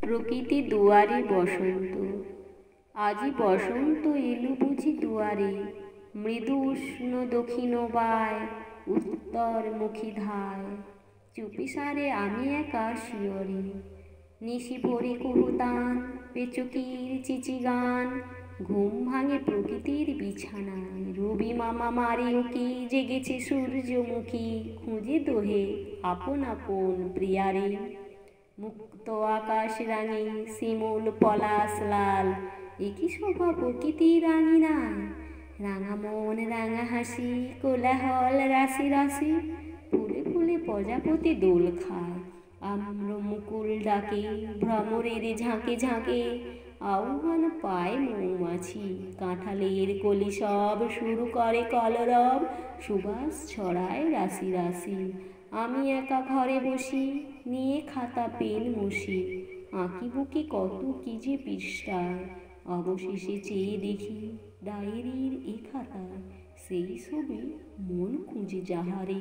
প্রকৃতি দুয়ারে বসন্ত। আজি বসন্ত এলো বুঝি দুয়ারে, মৃদু উষ্ণ দক্ষিণ বায়, উত্তরমুখী ধায়। চুপিসারে আমি একা শিয়রে, নিশি ভরে কুহুতান, পেচুকির চিচি গান। ঘুম ভাঙে প্রকৃতির বিছানায়, রবি মামা মারে উকি, জেগেছে সূর্যমুখী, খুঁজে দোহে আপন আপন প্রিয়ারে। মুক্ত আকাশ রাঙে, শিমুল পলাশ লাল, একই শোভা প্রকৃতির রাঙিনায়। রাঙা মন রাঙা হাসি, কোলাহল রাশি রাশি, ফুলে ফুলে প্রজাপতি দোল খায়। আম্র মুকুল ডাকে, ভ্রমরের ঝাঁকে ঝাঁকে, আহ্বান পায় মৌমাছি। কাঁঠালের কলি সব শুরু করে কলরব, সুবাস ছড়ায় রাশি রাশি। আমি একা ঘরে বসি, নিয়ে খাতা পেন মুছি, আঁকি বুকি কত কি যে পৃষ্ঠায়। অবশেষে চেয়ে দেখি ডায়েরির এ খাতায়, সেই ছবি মন খুঁজে যাহারে।